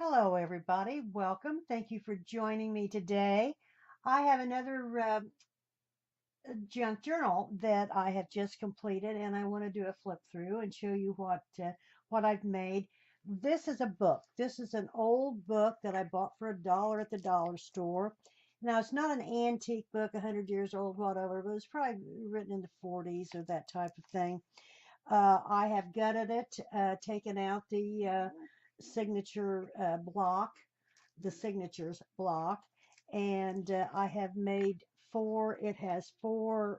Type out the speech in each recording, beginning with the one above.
Hello, everybody. Welcome. Thank you for joining me today. I have another junk journal that I have just completed, and I want to do a flip through and show you what I've made. This is a book. This is an old book that I bought for $1 at the dollar store. Now, it's not an antique book, 100 years old, whatever, but it's probably written in the 40s or that type of thing. I have gutted it, taken out the signature block, the signatures block, and I have made it has four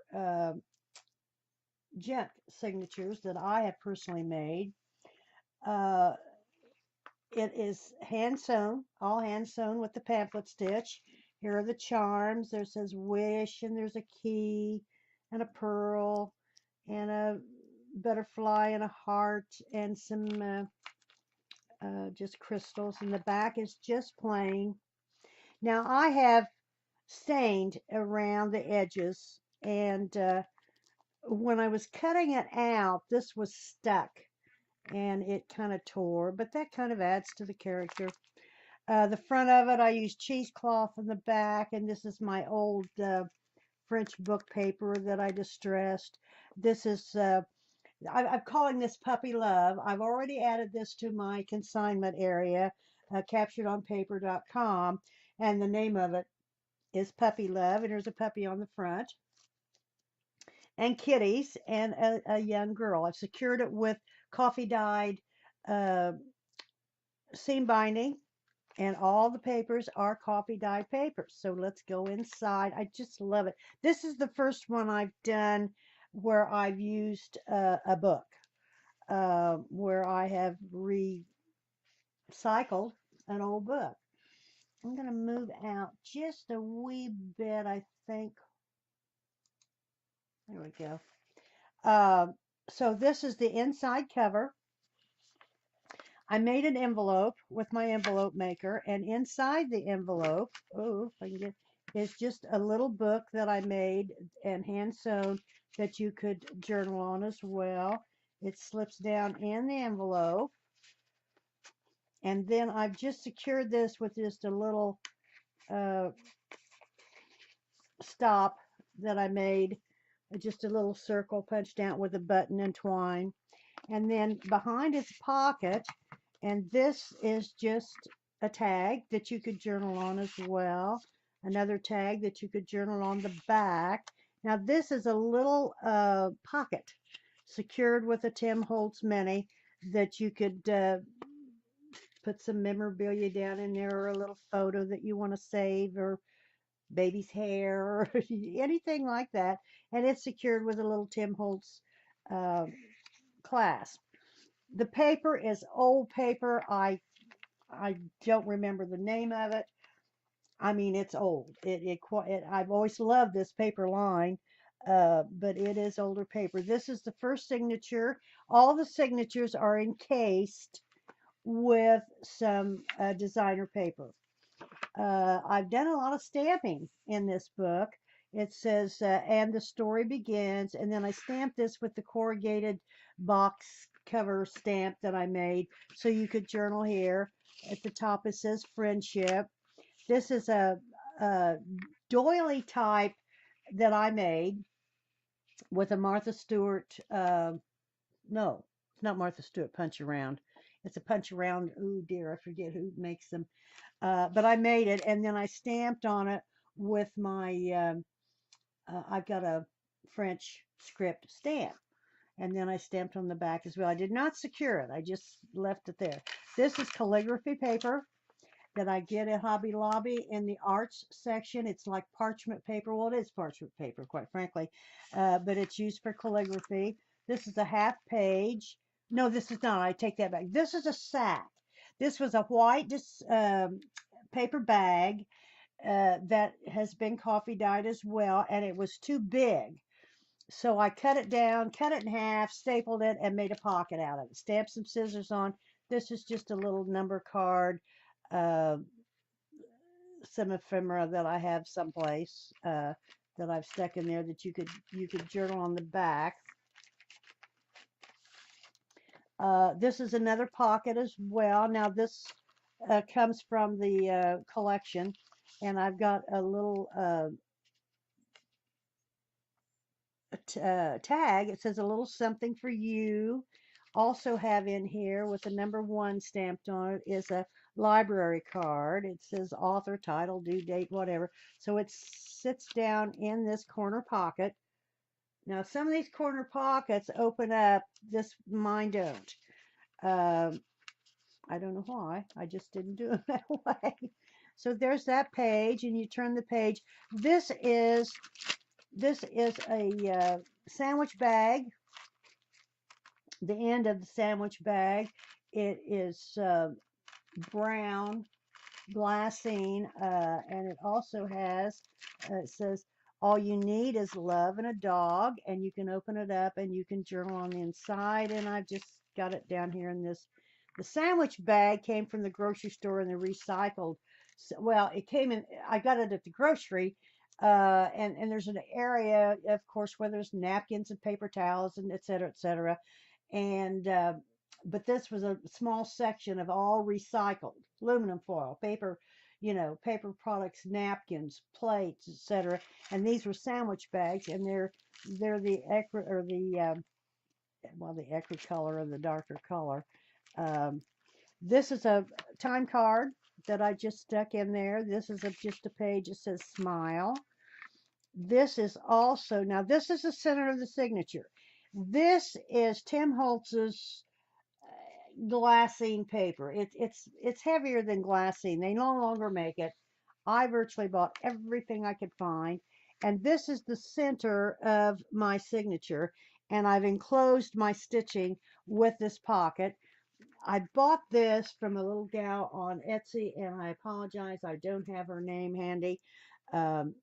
junk signatures that I have personally made. Uh, it is hand sewn, all hand sewn with the pamphlet stitch. Here are the charms. There says wish, and there's a key, and a pearl, and a butterfly, and a heart, and some just crystals. And the back is just plain. Now I have stained around the edges, and when I was cutting it out, this was stuck and it kind of tore, but that kind of adds to the character. The front of it, I used cheesecloth in the back, and this is my old French book paper that I distressed. This is I'm calling this Puppy Love. I've already added this to my consignment area, capturedonpaper.com, and the name of it is Puppy Love, and there's a puppy on the front, and kitties, and a young girl. I've secured it with coffee dyed uh, seam binding, and all the papers are coffee dyed papers. So let's go inside. I just love it. This is the first one I've done where I've used a book, where I have recycled an old book. I'm going to move out just a wee bit, I think. There we go. So this is the inside cover. I made an envelope with my envelope maker, and inside the envelope, oh, if I can get, is just a little book that I made and hand sewn that you could journal on as well. It slips down in the envelope, and then I've just secured this with just a little uh, stop that I made, just a little circle punched out with a button and twine. And then behind its pocket, and this is just a tag that you could journal on as well. Another tag that you could journal on the back. Now this is a little pocket secured with a Tim Holtz Mini that you could put some memorabilia down in there, or a little photo that you want to save, or baby's hair, or anything like that. And it's secured with a little Tim Holtz uh, clasp. The paper is old paper. I don't remember the name of it. I mean, it's old. I've always loved this paper line, but it is older paper. This is the first signature. All the signatures are encased with some designer paper. I've done a lot of stamping in this book. It says, and the story begins, and then I stamped this with the corrugated box cover stamp that I made so you could journal here. At the top it says friendship. This is a doily type that I made with a Martha Stewart, no, it's not Martha Stewart punch around. It's a punch around, oh dear, I forget who makes them. But I made it, and then I stamped on it with my, I've got a French script stamp. And then I stamped on the back as well. I did not secure it. I just left it there. This is calligraphy paper that I get at Hobby Lobby in the arts section. It's like parchment paper. Well, it is parchment paper, quite frankly, but it's used for calligraphy. This is a half page. No, this is not. I take that back. This is a sack. This was a white paper bag that has been coffee dyed as well, and it was too big. So I cut it down, cut it in half, stapled it, and made a pocket out of it. Stamped some scissors on. This is just a little number card, uh, some ephemera that I have someplace that I've stuck in there that you could journal on the back. This is another pocket as well. Now this comes from the collection, and I've got a little tag. It says a little something for you. Also have in here with the number one stamped on it is a library card. It says author, title, due date, whatever. So it sits down in this corner pocket. Now some of these corner pockets open up. This mine don't. Um, I don't know why. I just didn't do it that way. So there's that page, and you turn the page. This is a sandwich bag. The end of the sandwich bag. It is brown glassine, and it also has. It says all you need is love and a dog, and you can open it up and you can journal on the inside. And I've just got it down here in this. The sandwich bag came from the grocery store and the recycled. Well, it came in. I got it at the grocery, and there's an area, of course, where there's napkins and paper towels and et cetera, et cetera. And but this was a small section of all recycled aluminum foil, paper, paper products, napkins, plates, etc. And these were sandwich bags, and they're the ecru or the well, the ecru color or the darker color. Um, this is a time card that I just stuck in there. This is just a page that says smile. This is also, now this is the center of the signature. This is Tim Holtz's glassine paper. It's heavier than glassine. They no longer make it. I virtually bought everything I could find, and this is the center of my signature. And I've enclosed my stitching with this pocket. I bought this from a little gal on Etsy, and I apologize, I don't have her name handy. Um,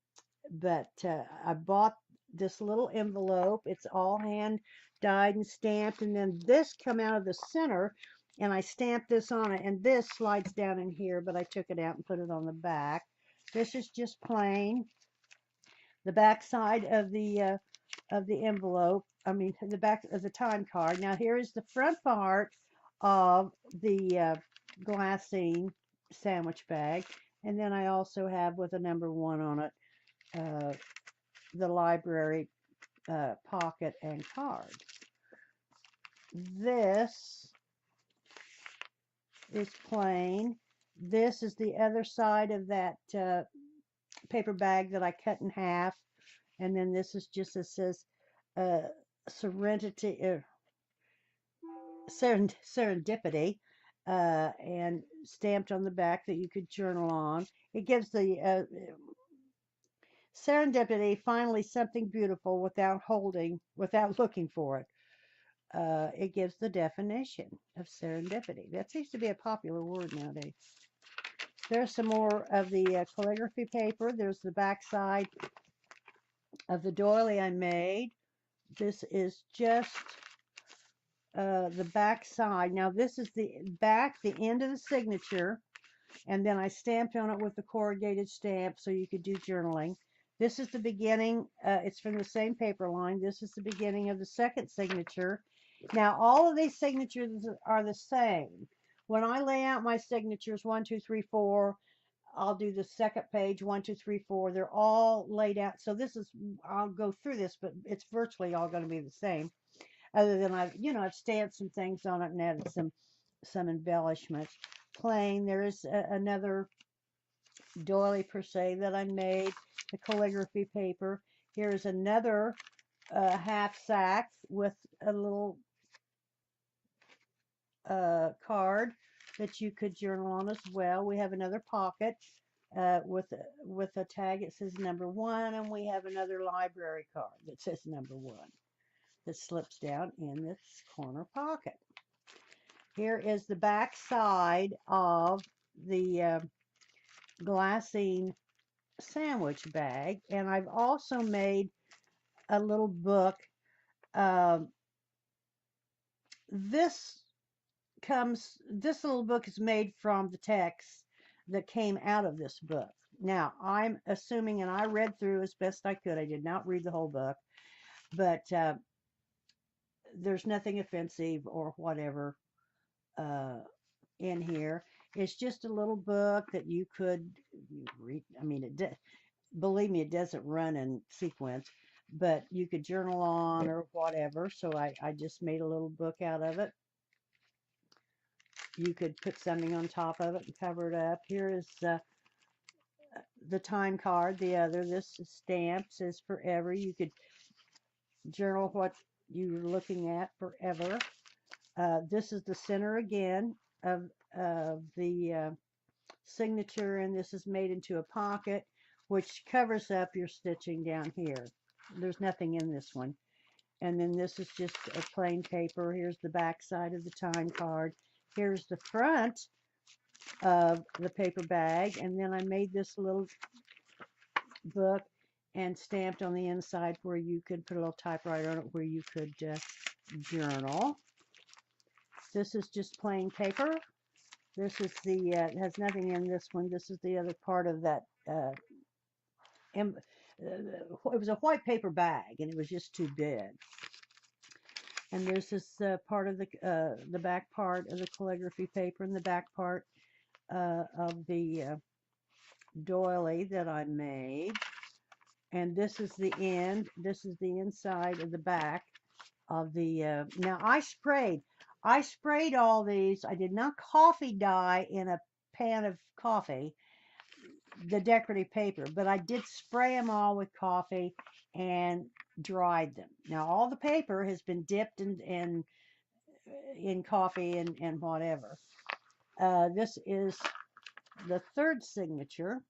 but I bought this little envelope. It's all hand dyed and stamped, and then this come out of the center, and I stamped this on it, and this slides down in here, but I took it out and put it on the back. This is just plain. The back side of the envelope, I mean the back of the time card. Now here is the front part of the glassine sandwich bag, and then I also have with a number one on it uh, the library pocket and card. This is plain. This is the other side of that paper bag that I cut in half, and then this is just, it says uh, serenity, serendipity, and stamped on the back that you could journal on. It gives the serendipity, finally something beautiful without looking for it. It gives the definition of serendipity. That seems to be a popular word nowadays. There's some more of the calligraphy paper. There's the back side of the doily I made. This is just the back side. Now this is the back, the end of the signature, and then I stamped on it with the corrugated stamp so you could do journaling. This is the beginning. It's from the same paper line. This is the beginning of the second signature. Now all of these signatures are the same. When I lay out my signatures, 1, 2, 3, 4, I'll do the second page, 1, 2, 3, 4. They're all laid out. So this is, I'll go through this, but it's virtually all going to be the same. Other than I've stamped some things on it and added some embellishments. Plain. There is another doily per se that I made, the calligraphy paper. Here's another half sack with a little card that you could journal on as well. We have another pocket with a tag. It says number one, and we have another library card that says number one that slips down in this corner pocket. Here is the back side of the glassine sandwich bag, and I've also made a little book. Um, this this little book is made from the text that came out of this book. Now, I'm assuming, and I read through as best I could. I did not read the whole book, but there's nothing offensive or whatever in here. It's just a little book that you could read. I mean, believe me, it doesn't run in sequence, but you could journal on or whatever. So I just made a little book out of it. You could put something on top of it and cover it up. Here is the time card. The other, this is stamped, says forever. You could journal what you're looking at forever. This is the center again of the signature, and this is made into a pocket, which covers up your stitching down here. There's nothing in this one. And then this is just a plain paper. Here's the back side of the time card. Here's the front of the paper bag, and then I made this little book and stamped on the inside where you could put a little typewriter on it where you could journal. This is just plain paper. This is the, it has nothing in this one. This is the other part of that. It was a white paper bag, and it was just too big. And there's this part of the back part of the calligraphy paper and the back part of the doily that I made. And this is the end. This is the inside of the back of the, now I sprayed all these. I did not coffee dye in a pan of coffee, the decorative paper, but I did spray them all with coffee and dried them. Now all the paper has been dipped in coffee and whatever. This is the third signature,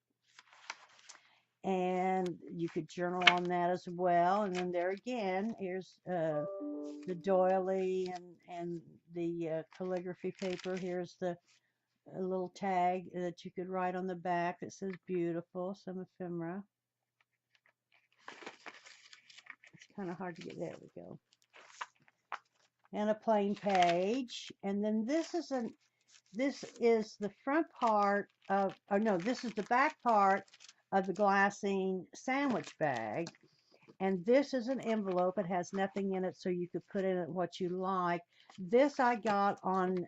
and you could journal on that as well. And then there again, here's the doily and the calligraphy paper. Here's the a little tag that you could write on the back that says beautiful, some ephemera. It's kind of hard to get, there we go. And a plain page. And then this is the front part of, oh no, this is the back part of the glassine sandwich bag. And this is an envelope. It has nothing in it, so you could put in it what you like. This I got on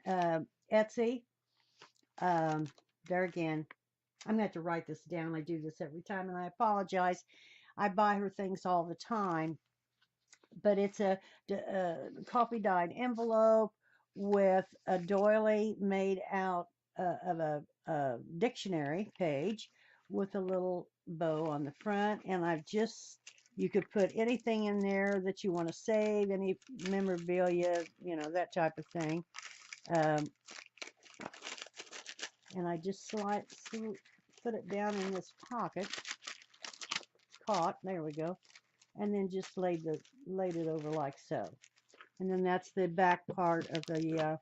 Etsy. There again, I'm going to have to write this down. I do this every time, and I apologize. I buy her things all the time. But it's a coffee dyed envelope with a doily made out of a dictionary page with a little bow on the front. And you could put anything in there that you want to save, any memorabilia, you know, that type of thing. And I just put it down in this pocket. Caught, there we go. And then just laid it over like so. And then that's the back part of the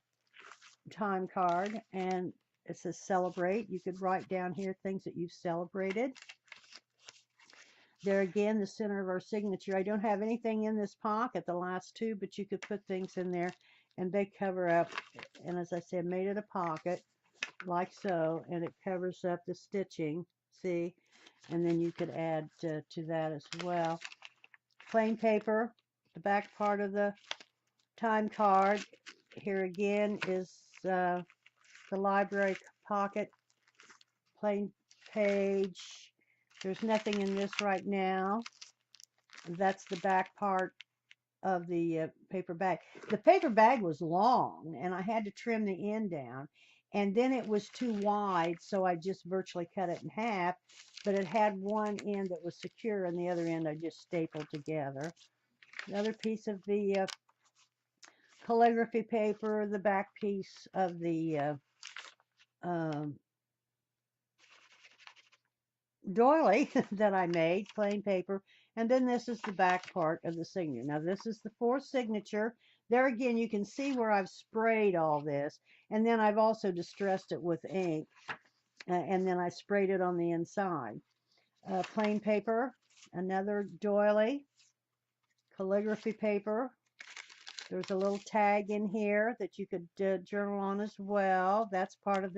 time card, and it says celebrate. You could write down here things that you've celebrated. There again, the center of our signature. I don't have anything in this pocket, the last two, but you could put things in there and they cover up. And as I said, made it a pocket like so, and it covers up the stitching, see? And then you could add to that as well. Plain paper, the back part of the time card. Here again is the library pocket, plain page. There's nothing in this right now. That's the back part of the paper bag. The paper bag was long, and I had to trim the end down. And then it was too wide, so I just virtually cut it in half. But it had one end that was secure, and the other end I just stapled together. Another piece of the calligraphy paper, the back piece of the doily that I made, plain paper, and then this is the back part of the signature. Now this is the fourth signature. There again, you can see where I've sprayed all this, and then I've also distressed it with ink, and then I sprayed it on the inside. Plain paper, another doily, calligraphy paper. There's a little tag in here that you could journal on as well. That's part of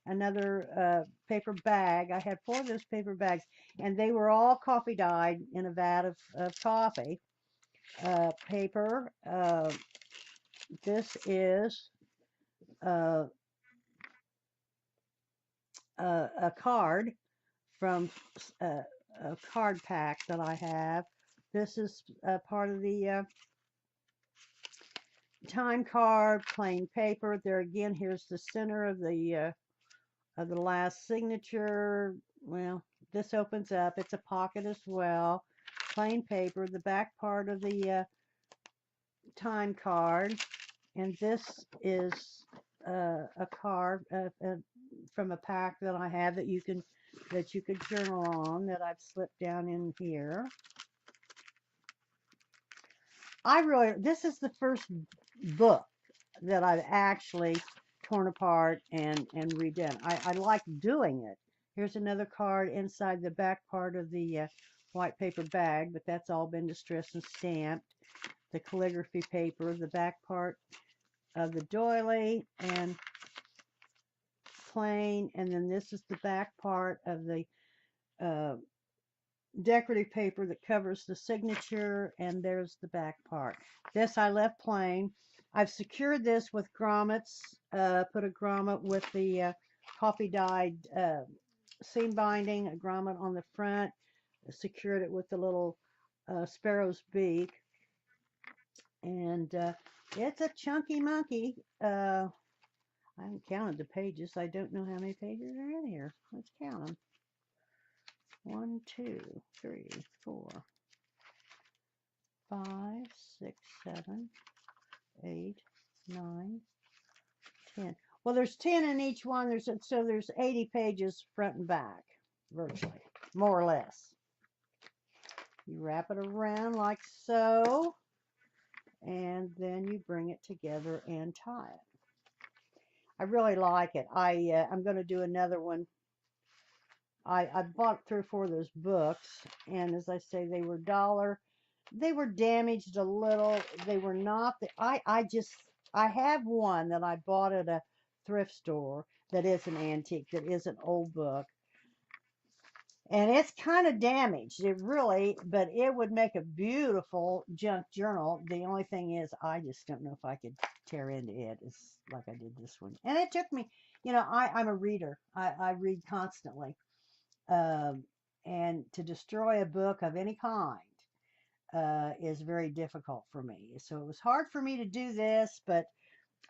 another paper bag. I had 4 of those paper bags, and they were all coffee dyed in a vat of coffee. Paper. This is a card from a card pack that I have. This is part of the time card, plain paper. There again, here's the center of the last signature. Well, this opens up. It's a pocket as well. Plain paper. The back part of the time card, and this is a card from a pack that I have that you could journal on, that I've slipped down in here. This is the first book that I've actually torn apart and redone. I like doing it. Here's another card inside the back part of the white paper bag, but that's all been distressed and stamped. The calligraphy paper, the back part of the doily, and plain, and then this is the back part of the uh, decorative paper that covers the signature, and there's the back part. This I left plain. I've secured this with grommets, put a grommet with the coffee dyed seam binding, a grommet on the front, secured it with the little sparrow's beak, and it's a chunky monkey. I haven't counted the pages. I don't know how many pages are in here. Let's count them. 1, 2, 3, 4, 5, 6, 7, 8, 9, 10. Well, there's 10 in each one. So there's 80 pages front and back, virtually, more or less. You wrap it around like so, and then you bring it together and tie it. I really like it. I'm going to do another one. I bought 3 or 4 of those books, and as I say, they were $1. They were damaged a little. They were not the, I have one that I bought at a thrift store that is an antique, that is an old book. And it's kind of damaged, but it would make a beautiful junk journal. The only thing is, I just don't know if I could tear into it. It's like I did this one. And it took me, I'm a reader. I read constantly. And to destroy a book of any kind is very difficult for me. So it was hard for me to do this, but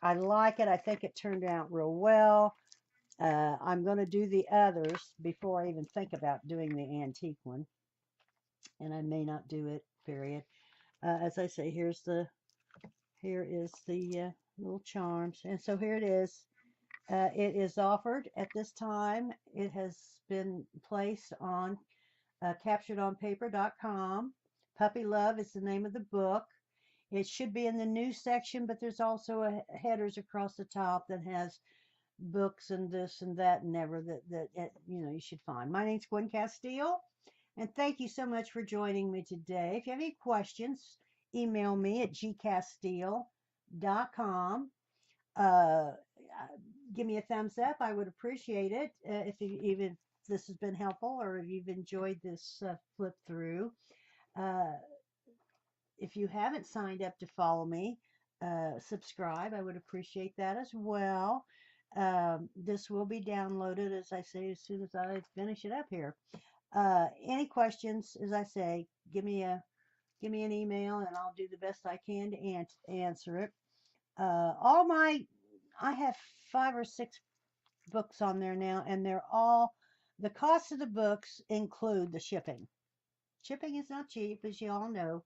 I like it. I think it turned out real well. I'm going to do the others before I even think about doing the antique one. And I may not do it, period. As I say, here is the little charms. And so here it is. It is offered at this time. It has been placed on capturedonpaper.com. Puppy Love is the name of the book. It should be in the news section, but there's also headers across the top that has books and this and that and ever that you should find. My name's Gwen Castile, and thank you so much for joining me today. If you have any questions, email me at gcastile.com. Give me a thumbs up. I would appreciate it if this has been helpful, or if you've enjoyed this flip through. If you haven't signed up to follow me, subscribe. I would appreciate that as well. This will be downloaded, as I say, as soon as I finish it up here. Any questions, as I say, give me an email, and I'll do the best I can to answer it. I have 5 or 6 books on there now, and the cost of the books include the shipping. Shipping is not cheap, as you all know.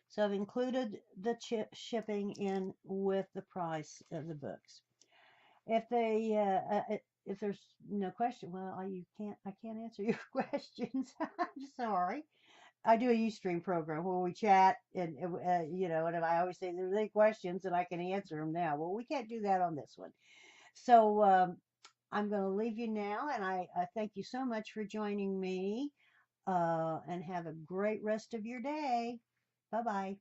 So I've included the shipping in with the price of the books. If there's no question, well, I can't answer your questions. I'm sorry. I do a Ustream program where we chat, and and I always say there's any questions and I can answer them now. Well, we can't do that on this one. So I'm going to leave you now, and I thank you so much for joining me, and have a great rest of your day. Bye-bye.